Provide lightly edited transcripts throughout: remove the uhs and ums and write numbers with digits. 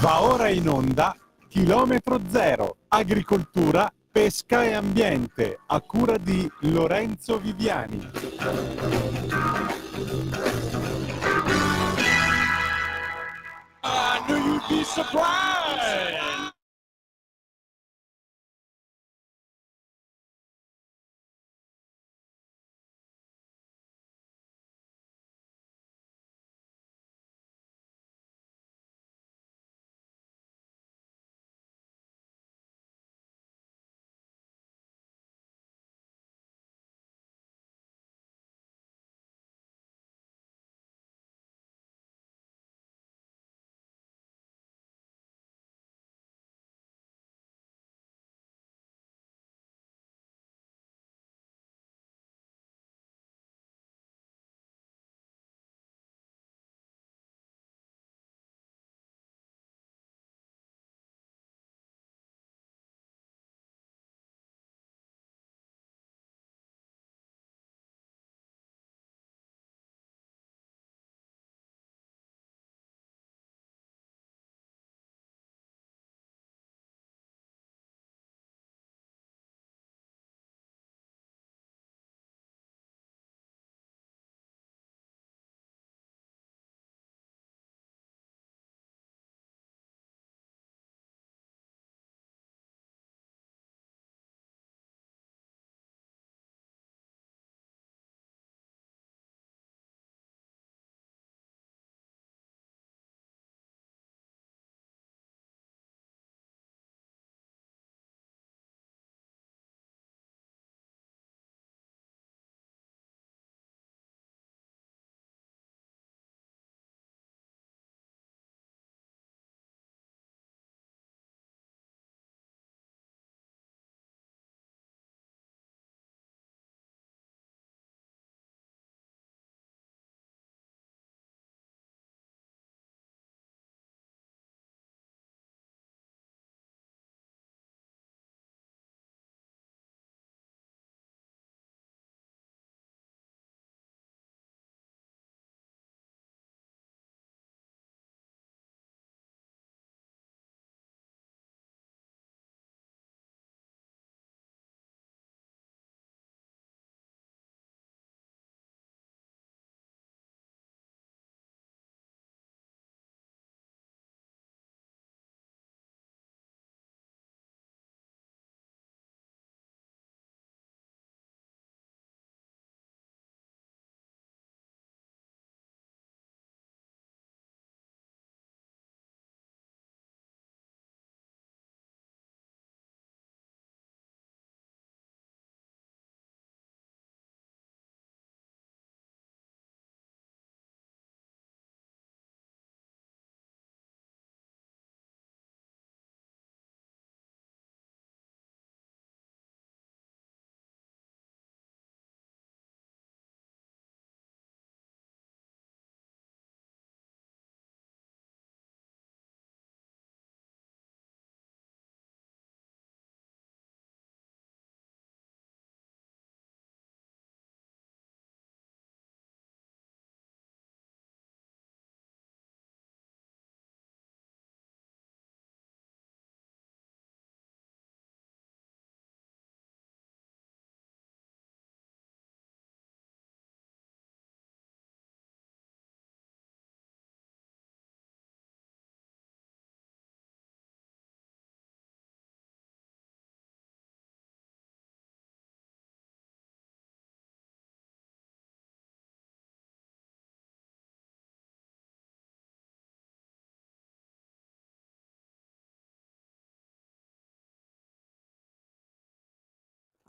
Va ora in onda Chilometro Zero, agricoltura, pesca e ambiente, a cura di Lorenzo Viviani. I knew you'd be surprised!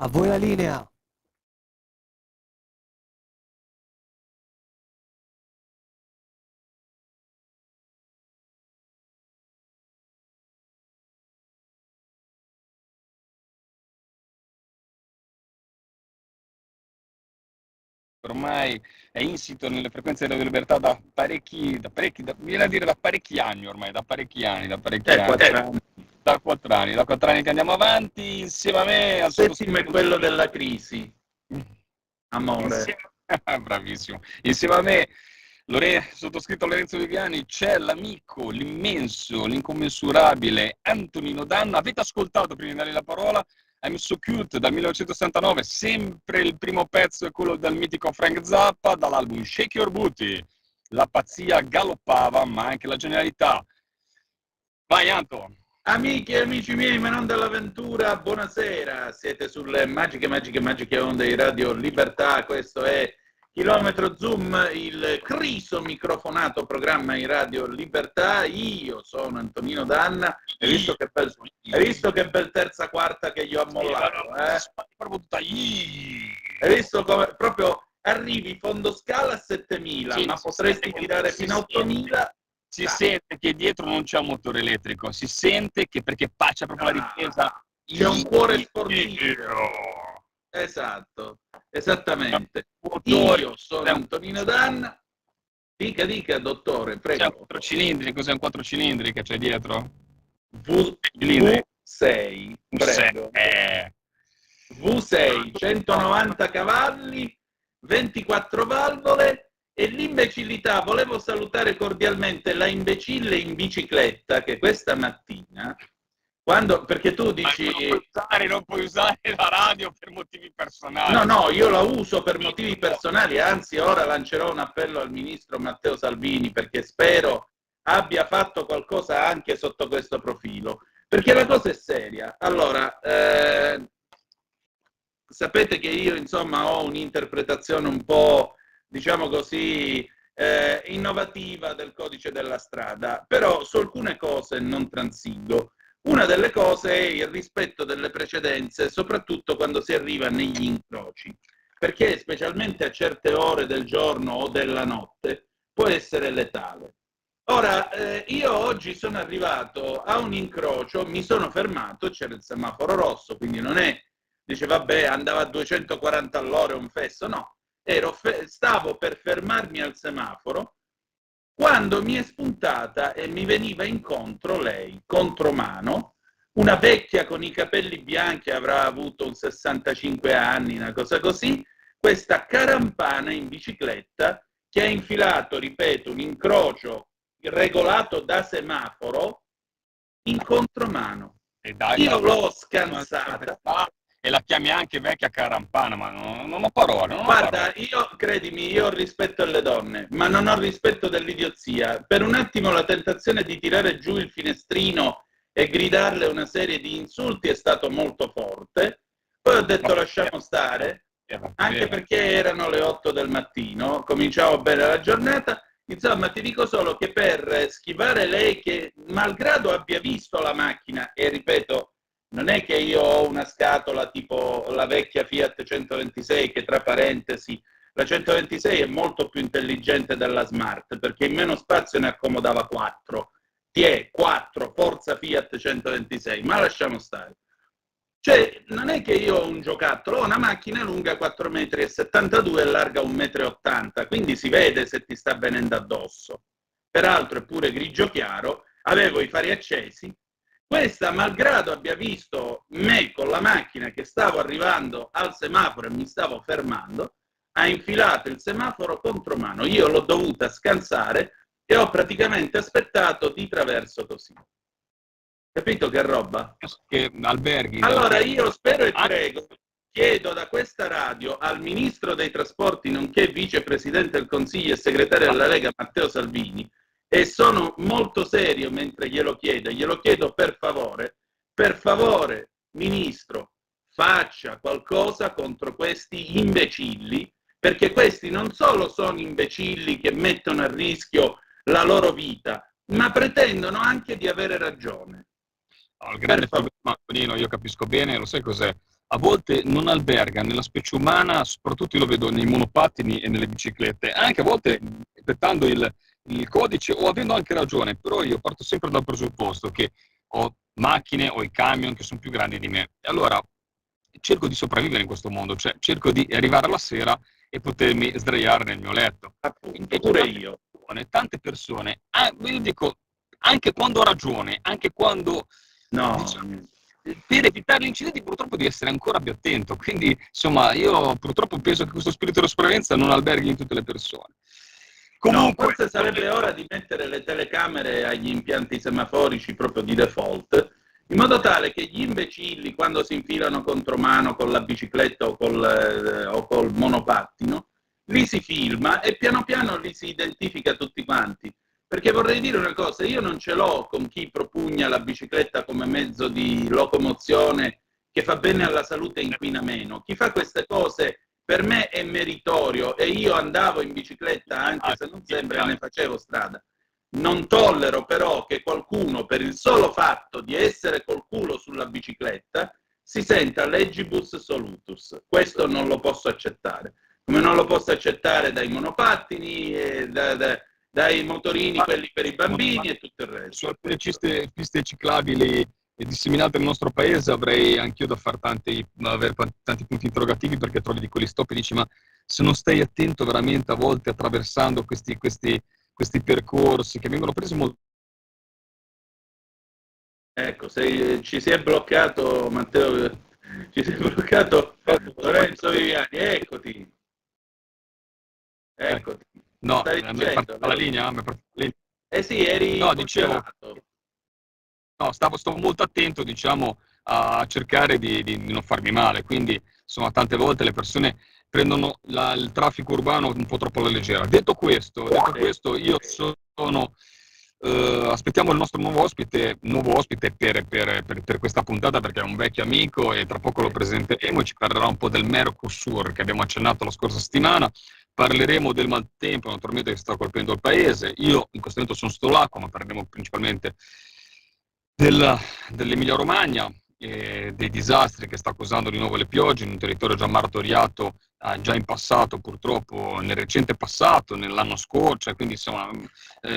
A voi la linea. Ormai è insito nelle frequenze della libertà viene a dire da parecchi anni ormai, da parecchi anni, da 4 anni, da 4 anni che andiamo avanti, insieme a me al Settimo è quello della crisi, amore. Bravissimo. Insieme a me sottoscritto Lorenzo Viviani, c'è l'amico, l'immenso, l'incommensurabile Antonino Danna. Avete ascoltato, prima di dargli la parola, I'm So Cute dal 1969, sempre il primo pezzo è quello del mitico Frank Zappa, dall'album Shake Your Booty. La pazzia galoppava, ma anche la genialità. Vai Anto! Amiche e amici miei, ma non dell'avventura, buonasera. Siete sulle magiche onde di Radio Libertà. Questo è Chilometro Zoom, il criso microfonato programma di Radio Libertà. Io sono Antonino Danna. Hai visto che bel terza quarta che gli ho mollato? Proprio tutta Hai visto come proprio arrivi fondo scala a 7000, sì, ma potresti tirare fino a 8000. Si sente che dietro non c'è un motore elettrico, si sente che perché c'è proprio la difesa. C'è un cuore sportivo. Esatto, esattamente. Io sono Antonino Danna. Dica, dottore, prego. C'è un 4 cilindri, cos'è un 4 cilindri che c'è dietro? V6, prego. V6, 190 cavalli, 24 valvole. E l'imbecillità, volevo salutare cordialmente la imbecille in bicicletta che questa mattina, perché tu dici... Non puoi usare la radio per motivi personali. No, io la uso per motivi personali, anzi ora lancerò un appello al ministro Matteo Salvini perché spero abbia fatto qualcosa anche sotto questo profilo, perché la cosa è seria. Allora, sapete che io insomma ho un'interpretazione un po', diciamo così, innovativa del codice della strada, però su alcune cose non transigo. Una delle cose è il rispetto delle precedenze, soprattutto quando si arriva negli incroci, perché specialmente a certe ore del giorno o della notte può essere letale. Ora, io oggi sono arrivato a un incrocio, mi sono fermato, c'era il semaforo rosso, quindi non è, dice vabbè, andava a 240 all'ora, un fesso, no. Stavo per fermarmi al semaforo quando mi è spuntata e mi veniva incontro lei, contromano, una vecchia con i capelli bianchi, avrà avuto un 65 anni, una cosa così, questa carampana in bicicletta che ha infilato, ripeto, un incrocio regolato da semaforo in contromano. Io l'ho scansata. E la chiami anche vecchia carampana, ma non ho parole. Guarda, credimi, io ho rispetto alle donne, ma non ho rispetto dell'idiozia. Per un attimo la tentazione di tirare giù il finestrino e gridarle una serie di insulti è stato molto forte. Poi ho detto lasciamo stare, anche perché erano le 8 del mattino, cominciavo bene la giornata. Insomma, ti dico solo che per schivare lei, che malgrado abbia visto la macchina, e ripeto, non è che io ho una scatola tipo la vecchia Fiat 126, che tra parentesi, la 126 è molto più intelligente della Smart, perché in meno spazio ne accomodava 4. 4, forza Fiat 126, ma lasciamo stare. Cioè, non è che io ho un giocattolo, ho una macchina lunga 4,72 m e larga 1,80 m, quindi si vede se ti sta venendo addosso. Peraltro è pure grigio chiaro, avevo i fari accesi. Questa, malgrado abbia visto me con la macchina che stavo arrivando al semaforo e mi stavo fermando, ha infilato il semaforo contromano. Io l'ho dovuta scansare e ho praticamente aspettato di traverso così. Capito che roba? Che alberghi. Allora io spero e prego, chiedo da questa radio al Ministro dei Trasporti, nonché Vicepresidente del Consiglio e Segretario della Lega Matteo Salvini, e sono molto serio mentre glielo chiedo per favore, Ministro, faccia qualcosa contro questi imbecilli, perché questi non solo sono imbecilli che mettono a rischio la loro vita, ma pretendono anche di avere ragione. Il grande problema, Tonino, io capisco bene, lo sai cos'è? A volte non alberga nella specie umana, soprattutto io lo vedo nei monopattini e nelle biciclette, anche a volte rispettando il codice o avendo anche ragione, però io parto sempre dal presupposto che ho macchine o i camion che sono più grandi di me. E allora cerco di sopravvivere in questo mondo, cioè cerco di arrivare alla sera e potermi sdraiare nel mio letto. Appunto, pure io. Tante persone, io dico, anche quando ho ragione, anche quando... No. Diciamo, per evitare gli incidenti purtroppo devi essere ancora più attento, quindi insomma io purtroppo penso che questo spirito di sopravvivenza non alberghi in tutte le persone. Comunque, forse sarebbe ora di mettere le telecamere agli impianti semaforici proprio di default, in modo tale che gli imbecilli, quando si infilano contro mano con la bicicletta o col monopattino, li si filma e piano piano li si identifica tutti quanti. Perché vorrei dire una cosa, io non ce l'ho con chi propugna la bicicletta come mezzo di locomozione che fa bene alla salute e inquina meno. Chi fa queste cose per me è meritorio e io andavo in bicicletta anche se non sempre ne facevo strada. Non tollero però che qualcuno, per il solo fatto di essere col culo sulla bicicletta, si senta legibus solutus. Questo non lo posso accettare. Come non lo posso accettare dai monopattini, dai motorini, quelli per i bambini e tutto il resto. Su alcune piste ciclabili disseminate nel nostro paese avrei anch'io da fare avere tanti punti interrogativi, perché trovi di quegli stop e dici ma se non stai attento veramente a volte attraversando questi percorsi che vengono presi molto. Ecco, ci si è bloccato Matteo, ci si è bloccato Lorenzo Viviani, eccoti. No, Stavi dicendo, la linea? Eh sì, eri dicevo, no, sto molto attento, diciamo, a cercare di non farmi male, quindi insomma tante volte le persone prendono il traffico urbano un po' troppo alla leggera. Detto questo, io sono aspettiamo il nostro nuovo ospite per questa puntata, perché è un vecchio amico e tra poco lo presenteremo e ci parlerà un po' del Mercosur che abbiamo accennato la scorsa settimana. Parleremo del maltempo naturalmente che sta colpendo il paese. Io in questo momento sono stolacco, ma parleremo principalmente dell'Emilia Romagna, dei disastri che sta causando di nuovo le piogge in un territorio già martoriato già in passato, purtroppo nel recente passato, nell'anno scorso, quindi insomma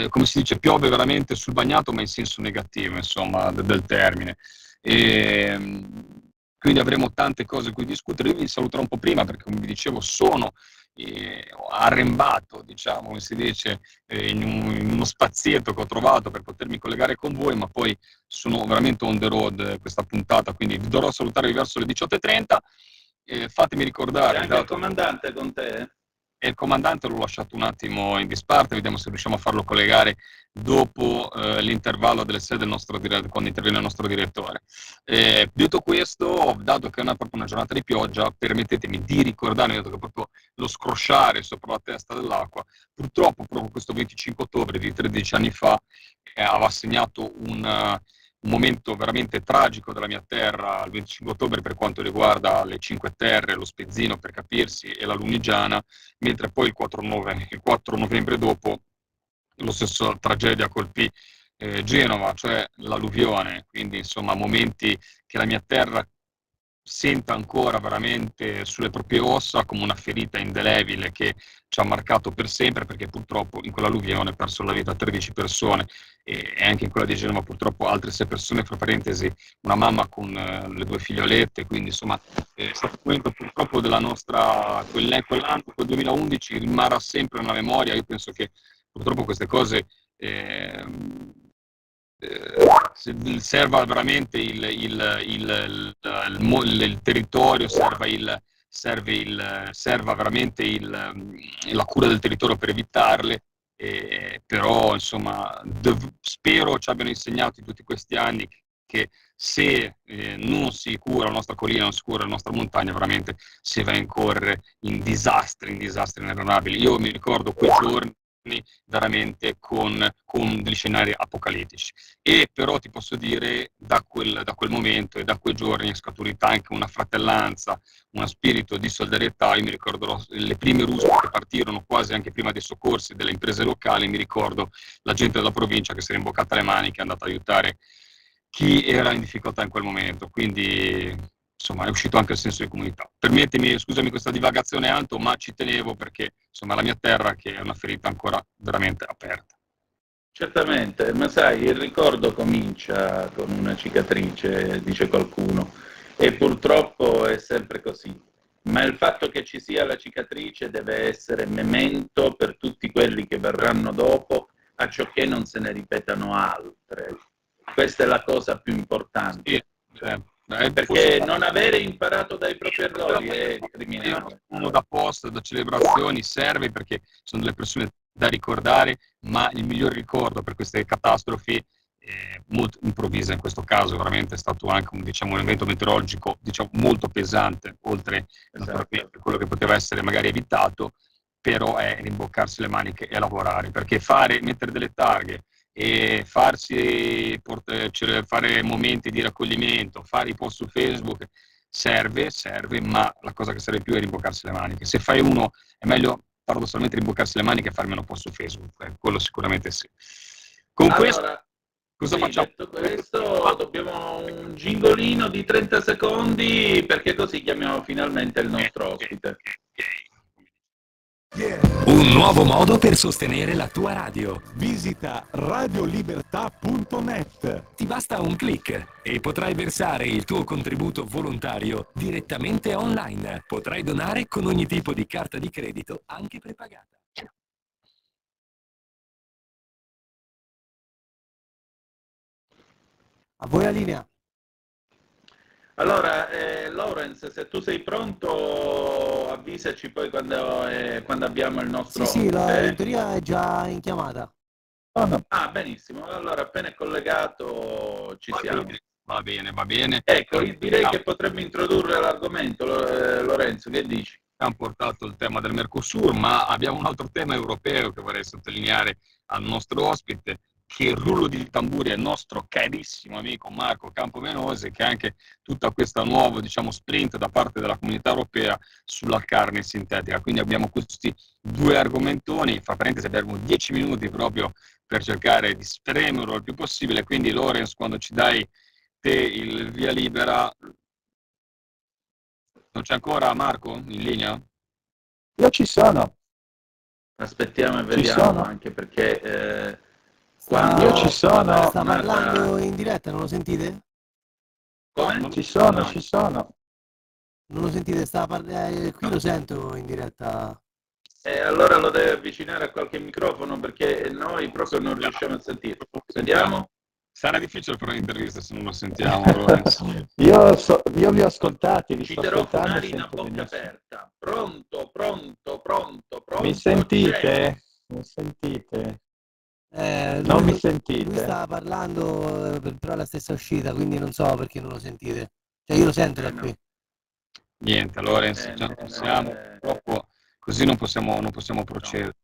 come si dice, piove veramente sul bagnato, ma in senso negativo, insomma, del termine. Quindi avremo tante cose di cui discutere. Io vi saluterò un po' prima perché, come vi dicevo, sono arrembato, diciamo, come si dice, in uno spazietto che ho trovato per potermi collegare con voi, ma poi sono veramente on the road questa puntata, quindi vi dovrò salutare verso le 18:30. Fatemi ricordare. C'è anche il comandante con te? E il comandante l'ho lasciato un attimo in disparte, vediamo se riusciamo a farlo collegare dopo l'intervallo delle 6 del nostro quando interviene il nostro direttore. Detto questo, dato che è proprio una giornata di pioggia, permettetemi di ricordarmi, dato che proprio lo scrosciare sopra la testa dell'acqua, purtroppo proprio questo 25 ottobre di 13 anni fa aveva segnato un momento veramente tragico della mia terra, il 25 ottobre per quanto riguarda le Cinque Terre, lo Spezzino per capirsi e la Lunigiana, mentre poi il 4 novembre dopo lo stesso tragedia colpì Genova, cioè l'alluvione, quindi insomma momenti che la mia terra senta ancora veramente sulle proprie ossa come una ferita indelebile che ci ha marcato per sempre, perché purtroppo in quell'alluvione persero la vita 13 persone e anche in quella di Genova purtroppo altre 6 persone, fra parentesi una mamma con le 2 figliolette, quindi insomma è stato un momento purtroppo della nostra, quell'anno, quel 2011 rimarrà sempre nella memoria. Io penso che purtroppo queste cose serva veramente il territorio, serva veramente la cura del territorio per evitarle, però insomma spero ci abbiano insegnato in tutti questi anni che se non si cura la nostra collina, non si cura la nostra montagna, veramente si va a incorrere in disastri inesorabili. Io mi ricordo quei giorni veramente con degli scenari apocalittici, e però ti posso dire da quel momento e da quei giorni è scaturita anche una fratellanza, uno spirito di solidarietà. Io mi ricordo le prime ruspe che partirono quasi anche prima dei soccorsi delle imprese locali, mi ricordo la gente della provincia che si era imboccata le maniche, è andata ad aiutare chi era in difficoltà in quel momento, quindi insomma è uscito anche il senso di comunità. Permettimi, scusami questa divagazione Anto, ma ci tenevo perché insomma è la mia terra che è una ferita ancora veramente aperta. Certamente, ma sai, il ricordo comincia con una cicatrice, dice qualcuno, e purtroppo è sempre così. Ma il fatto che ci sia la cicatrice deve essere memento per tutti quelli che verranno dopo, a ciò che non se ne ripetano altre. Questa è la cosa più importante. Sì, cioè, perché non avere imparato dai propri errori è criminale. Uno da post, da celebrazioni serve perché sono delle persone da ricordare, ma il miglior ricordo per queste catastrofi, molto improvvisa in questo caso, veramente è stato anche un evento meteorologico molto pesante, oltre naturalmente quello che poteva essere magari evitato, però è rimboccarsi le maniche e lavorare, perché mettere delle targhe e fare momenti di raccoglimento, fare i post su Facebook serve, ma la cosa che serve più è rimboccarsi le maniche. Se fai uno è meglio paradossalmente rimboccarsi le maniche e fare meno post su Facebook, quello sicuramente sì. Con questo cosa facciamo? Detto questo, dobbiamo un gingolino di 30 secondi perché così chiamiamo finalmente il nostro ospite. Un nuovo modo per sostenere la tua radio. Visita radiolibertà.net. Ti basta un click e potrai versare il tuo contributo volontario direttamente online. Potrai donare con ogni tipo di carta di credito, anche prepagata. A voi la linea. Allora, Lorenz, se tu sei pronto, avvisaci poi quando abbiamo il nostro Sì, ospite. in teoria è già in chiamata. Ah, benissimo. Allora, appena è collegato ci siamo. Va bene. Ecco, direi che potremmo introdurre l'argomento, Lorenzo, che dici? Abbiamo portato il tema del Mercosur, ma abbiamo un altro tema europeo che vorrei sottolineare al nostro ospite, che il rullo di tamburi è il nostro carissimo amico Marco Campomenose, che ha anche tutta questa nuova, sprint da parte della comunità europea sulla carne sintetica. Quindi abbiamo questi due argomentoni, fra parentesi abbiamo 10 minuti proprio per cercare di spremerlo il più possibile, quindi Lorenz, quando ci dai te il via libera. Non c'è ancora Marco in linea? Io ci sono. Aspettiamo e vediamo, anche perché Io ci sono. Sta parlando in diretta, non lo sentite? Come? Ci sono. Non lo sentite? Qui lo sento in diretta. Allora lo deve avvicinare a qualche microfono perché noi proprio non riusciamo a sentire. Sentiamo? Sarà difficile fare un'intervista se non lo sentiamo. Io vi ho ascoltati, Ci terrò Funari a bocca aperta. Pronto. Mi sentite? Mi sentite? Non mi sentite? Lui stava parlando, però è la stessa uscita, quindi non so perché non lo sentite. Cioè io lo sento da qui. Niente, allora purtroppo così non possiamo procedere.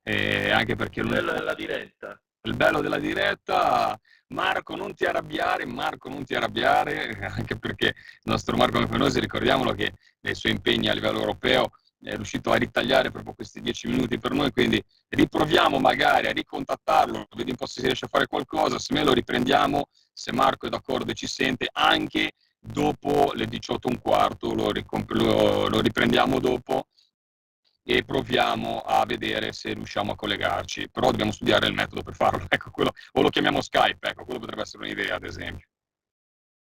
Anche perché il bello della diretta. Il bello della diretta, Marco non ti arrabbiare, anche perché il nostro Marco Campomenose, ricordiamolo che nei suoi impegni a livello europeo è riuscito a ritagliare proprio questi 10 minuti per noi, quindi riproviamo magari a ricontattarlo, vedi un po' se si riesce a fare qualcosa, se me lo riprendiamo, se Marco è d'accordo e ci sente, anche dopo le 18:15 lo riprendiamo dopo e proviamo a vedere se riusciamo a collegarci, però dobbiamo studiare il metodo per farlo, ecco, quello, o lo chiamiamo Skype, ecco, quello potrebbe essere un'idea, ad esempio.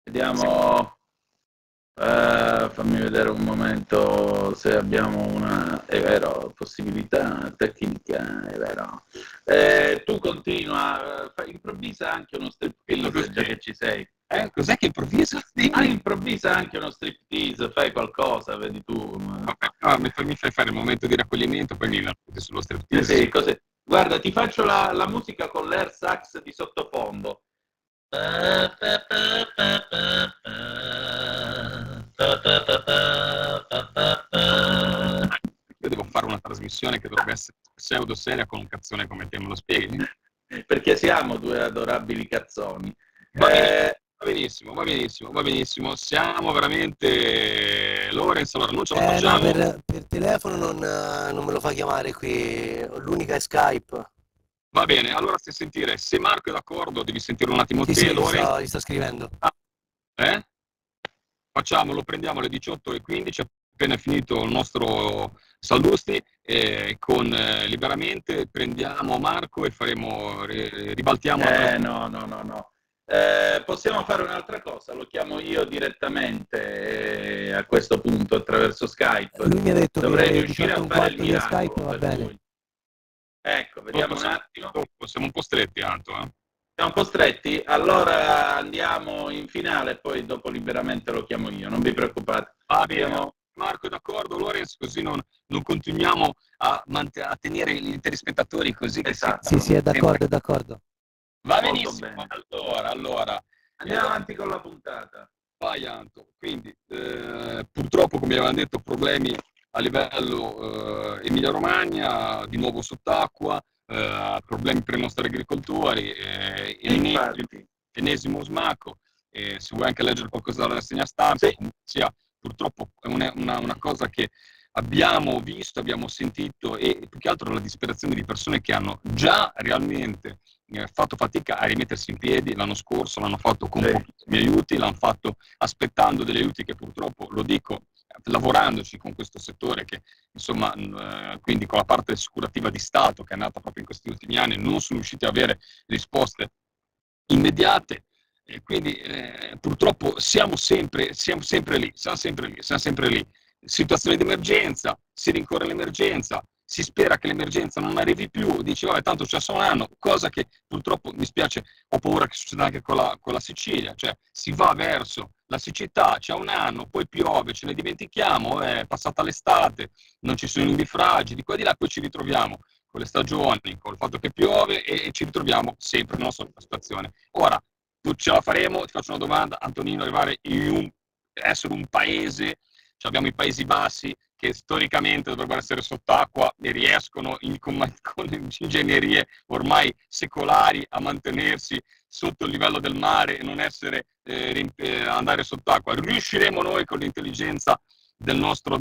Vediamo, fammi vedere un momento se abbiamo una, è vero, possibilità tecnica, è vero. Tu continua, improvvisa anche uno striptease, già che ci sei. Cos'è che improvvisa? Improvvisa anche uno striptease, fai qualcosa, vedi tu. Mi fai fare il momento di raccoglimento, poi mi metti sullo striptease. Sì, così. Guarda, ti faccio la musica con l'air sax di sottofondo. Io devo fare una trasmissione che dovrebbe essere pseudo seria con un cazzone come te, me lo spieghi? Perché siamo due adorabili cazzoni. Va benissimo. Siamo veramente Lorenz, allora non ce la facciamo. No, per telefono non me lo fa chiamare qui, l'unica è Skype. Va bene, allora stai a sentire, se Marco è d'accordo devi sentire un attimo te, Lorenz. Gli sto scrivendo. Lo prendiamo alle 18:15, appena finito il nostro Sallusti, con Liberamente prendiamo Marco e ribaltiamo No. Possiamo fare un'altra cosa, lo chiamo io direttamente a questo punto attraverso Skype. Lui mi ha detto dovrei che riuscire a fare il miracolo Skype va bene. lui. Ecco, vediamo un attimo. Siamo un po' stretti, Anto. Siamo un po' stretti? Allora andiamo in finale e poi dopo Liberamente lo chiamo io, non vi preoccupate. Va bene. Marco è d'accordo, Lorenz, così non continuiamo a tenere i telespettatori così che Esatto. Sì, è d'accordo, è d'accordo. Va Molto benissimo. bene. Allora Andiamo avanti con la puntata. vai Anto. Quindi purtroppo, come avevamo detto, problemi a livello Emilia Romagna, di nuovo sott'acqua, problemi per i nostri agricoltori, ennesimo smacco. Se vuoi anche leggere qualcosa dalla rassegna stampa, Sì. sia purtroppo è una cosa che abbiamo visto, abbiamo sentito, e più che altro la disperazione di persone che hanno già realmente fatto fatica a rimettersi in piedi l'anno scorso, l'hanno fatto con pochissimi aiuti, l'hanno fatto aspettando degli aiuti che purtroppo, lo dico, lavorandoci con questo settore che insomma quindi con la parte assicurativa di Stato che è nata proprio in questi ultimi anni, non sono riusciti a avere risposte immediate. E quindi purtroppo siamo sempre lì. Situazione di emergenza, si rincorre l'emergenza, si spera che l'emergenza non arrivi più, dici vabbè tanto c'è solo un anno, cosa che purtroppo mi spiace, ho paura che succeda anche con la Sicilia, cioè si va verso la siccità, c'è un anno, poi piove, ce ne dimentichiamo, è passata l'estate, non ci sono i nubifragi, di qua e di là, poi ci ritroviamo con le stagioni, con il fatto che piove e ci ritroviamo sempre nella nostra situazione. Ora, tu ce la faremo? Ti faccio una domanda, Antonino, essere un paese, cioè abbiamo i Paesi Bassi che storicamente dovrebbero essere sott'acqua e riescono con ingegnerie ormai secolari a mantenersi sotto il livello del mare e non essere andare sott'acqua. Riusciremo noi con l'intelligenza del nostro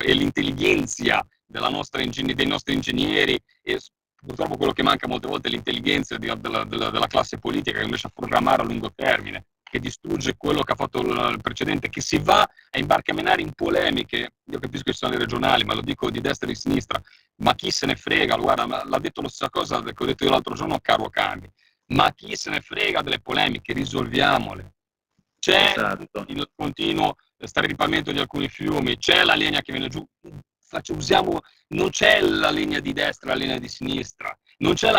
e l'intelligenza dei nostri ingegneri e purtroppo quello che manca molte volte è l'intelligenza della classe politica che riesce a programmare a lungo termine, che distrugge quello che ha fatto il precedente, che si va a imbarcamenare in polemiche. Io capisco che ci sono le regionali, ma lo dico di destra e di sinistra, ma chi se ne frega, guarda, l'ha detto la stessa cosa che ho detto io l'altro giorno a Caro Cambi, ma chi se ne frega delle polemiche, risolviamole. C'è il continuo straripamento di alcuni fiumi, c'è la legna che viene giù, non c'è la linea di destra, la linea di sinistra, non c'è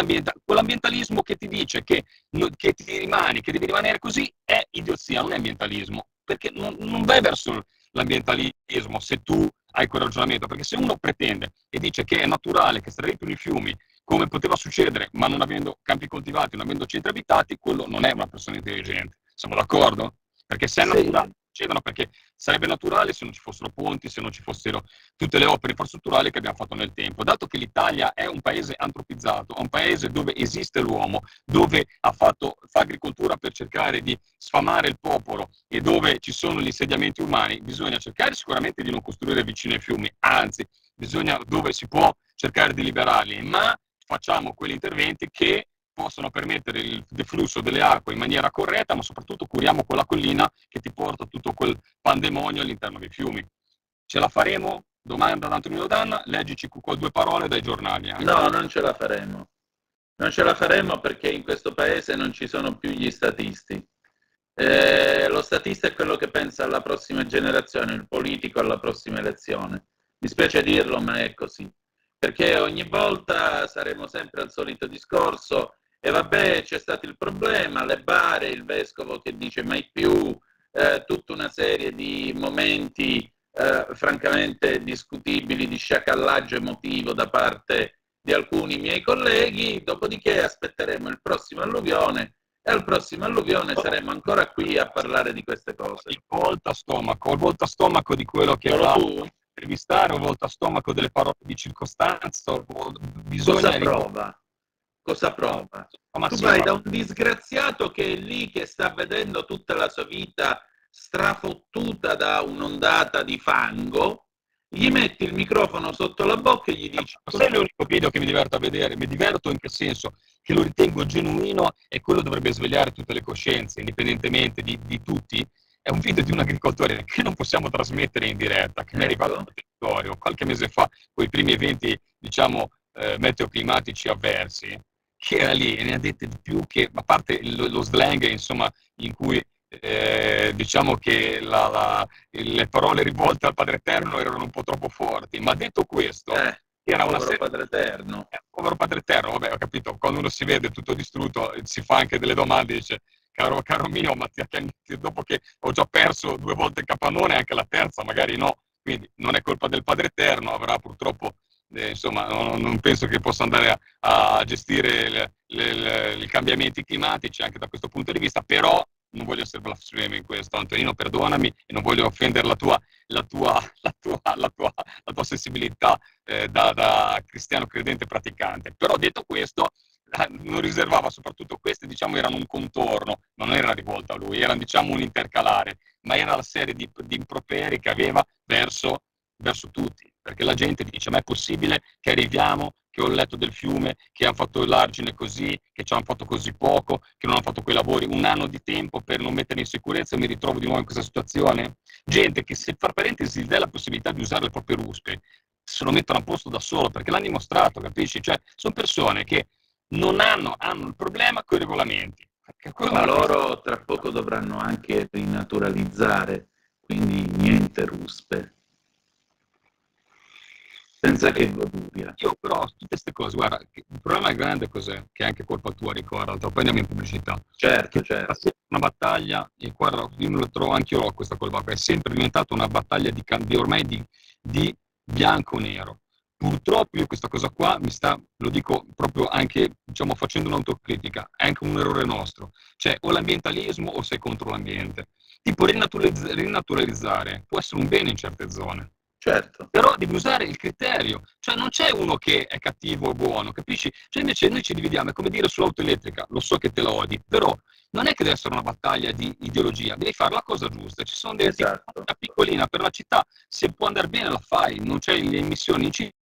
quell'ambientalismo che ti dice che devi rimanere così, è idiozia, non è ambientalismo, perché non vai verso l'ambientalismo se tu hai quel ragionamento, perché se uno pretende e dice che è naturale che straripino i fiumi, come poteva succedere, ma non avendo campi coltivati, non avendo centri abitati, quello non è una persona intelligente. Siamo d'accordo? Perché se è naturale, succedono, perché sarebbe naturale se non ci fossero ponti, se non ci fossero tutte le opere infrastrutturali che abbiamo fatto nel tempo. Dato che l'Italia è un paese antropizzato, è un paese dove esiste l'uomo, dove fa agricoltura per cercare di sfamare il popolo e dove ci sono gli insediamenti umani, bisogna cercare sicuramente di non costruire vicino ai fiumi, anzi, bisogna, dove si può, cercare di liberarli, ma facciamo quegli interventi che possono permettere il deflusso delle acque in maniera corretta, ma soprattutto curiamo quella collina che ti porta tutto quel pandemonio all'interno dei fiumi. Ce la faremo? Domanda da Antonino Danna, leggici due parole dai giornali. Anche. No, non ce la faremo. Non ce la faremo perché in questo paese non ci sono più gli statisti. Lo statista è quello che pensa alla prossima generazione, il politico alla prossima elezione. Mi spiace dirlo, ma è così. Perché ogni volta saremo sempre al solito discorso e vabbè, c'è stato il problema, le bare, il vescovo che dice mai più, tutta una serie di momenti francamente discutibili di sciacallaggio emotivo da parte di alcuni miei colleghi, dopodiché aspetteremo il prossimo alluvione e al prossimo alluvione saremo ancora qui a parlare di queste cose. Il volta stomaco di quello che va a intervistare, o volta stomaco delle parole di circostanza, bisogna... Cosa prova? Tu vai da un disgraziato che è lì, che sta vedendo tutta la sua vita strafottuta da un'ondata di fango, gli metti il microfono sotto la bocca e gli dici... Questo è l'unico video che mi diverto a vedere, mi diverto in che senso? Che lo ritengo genuino e quello dovrebbe svegliare tutte le coscienze, indipendentemente di tutti. È un video di un agricoltore che non possiamo trasmettere in diretta, che mi è arrivato dal territorio qualche mese fa, con i primi eventi, diciamo, meteoclimatici avversi, che era lì e ne ha dette di più, che a parte lo slang, insomma, in cui diciamo che le parole rivolte al Padre Eterno erano un po' troppo forti, ma detto questo era una serie... Padre Eterno. Povero Padre Eterno, vabbè, ho capito, quando uno si vede tutto distrutto si fa anche delle domande, dice caro mio, ma dopo che ho già perso 2 volte il capannone, anche la terza magari no, quindi non è colpa del Padre Eterno, avrà purtroppo, insomma, non penso che possa andare a gestire i cambiamenti climatici anche da questo punto di vista, però non voglio essere blasfemo in questo, Antonino, perdonami, e non voglio offendere la tua sensibilità da cristiano credente praticante. Però detto questo, non riservava soprattutto queste, diciamo, erano un contorno, non era rivolta a lui, erano, diciamo, un intercalare, ma era la serie di improperi che aveva verso tutti, perché la gente dice: ma è possibile che arriviamo, che ho letto del fiume, che hanno fatto l'argine così, che ci hanno fatto così poco, che non hanno fatto quei lavori, un anno di tempo per non mettere in sicurezza, e mi ritrovo di nuovo in questa situazione? Gente che, se fra parentesi dà la possibilità di usare le proprie ruspe, se lo mettono a posto da solo, perché l'hanno dimostrato, capisci? Cioè, sono persone che non hanno il problema con i regolamenti. Ma loro tra poco dovranno anche rinaturalizzare, quindi niente ruspe. Senza che goduria. Io però tutte queste cose, guarda, il problema è grande cos'è, che è anche colpa tua, ricorda, poi andiamo in pubblicità. Certo, Che certo. è una battaglia, e guarda, io me lo trovo, anche io ho questa colpa, è sempre diventata una battaglia ormai di bianco-nero. Purtroppo io questa cosa qua lo dico proprio anche, diciamo, facendo un'autocritica, è anche un errore nostro. Cioè, o l'ambientalismo o sei contro l'ambiente. Tipo, rinaturalizzare può essere un bene in certe zone. Certo. Però devi usare il criterio, cioè non c'è uno che è cattivo o buono, capisci? Cioè invece noi ci dividiamo, è come dire sull'auto elettrica, lo so che te la odi, però non è che deve essere una battaglia di ideologia, devi fare la cosa giusta, ci sono delle Esatto. una piccolina per la città, se può andare bene la fai, non c'è le emissioni in città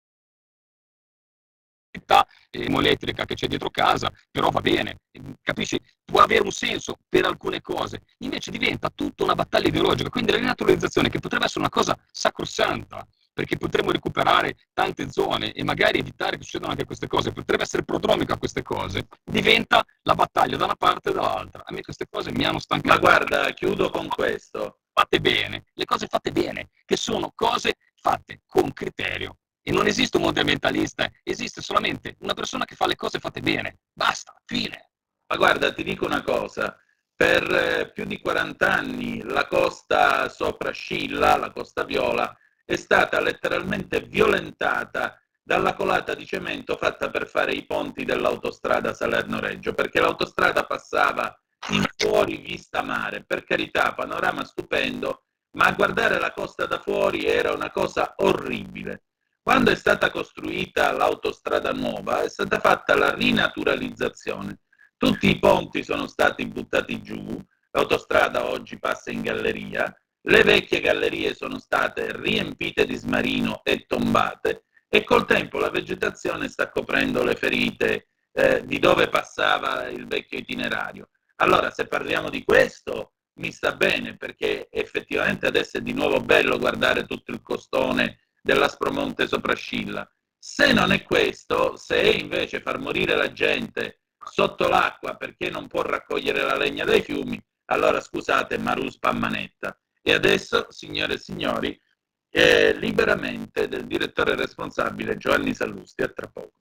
elettrica che c'è dietro casa, però va bene, capisci? Può avere un senso per alcune cose, invece diventa tutta una battaglia ideologica, quindi la rinaturalizzazione, che potrebbe essere una cosa sacrosanta, perché potremmo recuperare tante zone e magari evitare che succedano anche queste cose, potrebbe essere prodromica a queste cose, diventa la battaglia da una parte e dall'altra. A me queste cose mi hanno stancato. Ma guarda, chiudo con questo. Fatte bene, le cose fatte bene, che sono cose fatte con criterio. E non esiste un mondo ambientalista, esiste solamente una persona che fa le cose fatte bene. Basta, fine. Ma guarda, ti dico una cosa, per più di 40 anni la costa sopra Scilla, la costa Viola, è stata letteralmente violentata dalla colata di cemento fatta per fare i ponti dell'autostrada Salerno-Reggio, perché l'autostrada passava in fuori vista mare, per carità, panorama stupendo, ma guardare la costa da fuori era una cosa orribile. Quando è stata costruita l'autostrada nuova, è stata fatta la rinaturalizzazione. Tutti i ponti sono stati buttati giù, l'autostrada oggi passa in galleria, le vecchie gallerie sono state riempite di smarino e tombate, e col tempo la vegetazione sta coprendo le ferite di dove passava il vecchio itinerario. Allora, se parliamo di questo, mi sta bene, perché effettivamente adesso è di nuovo bello guardare tutto il costone dell'Aspromonte sopra Scilla. Se non è questo, se è invece far morire la gente sotto l'acqua perché non può raccogliere la legna dai fiumi, allora scusate, Maruspa a manetta. E adesso, signore e signori, liberamente del direttore responsabile Giovanni Sallusti, a tra poco.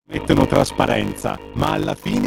Mettono trasparenza, ma alla fine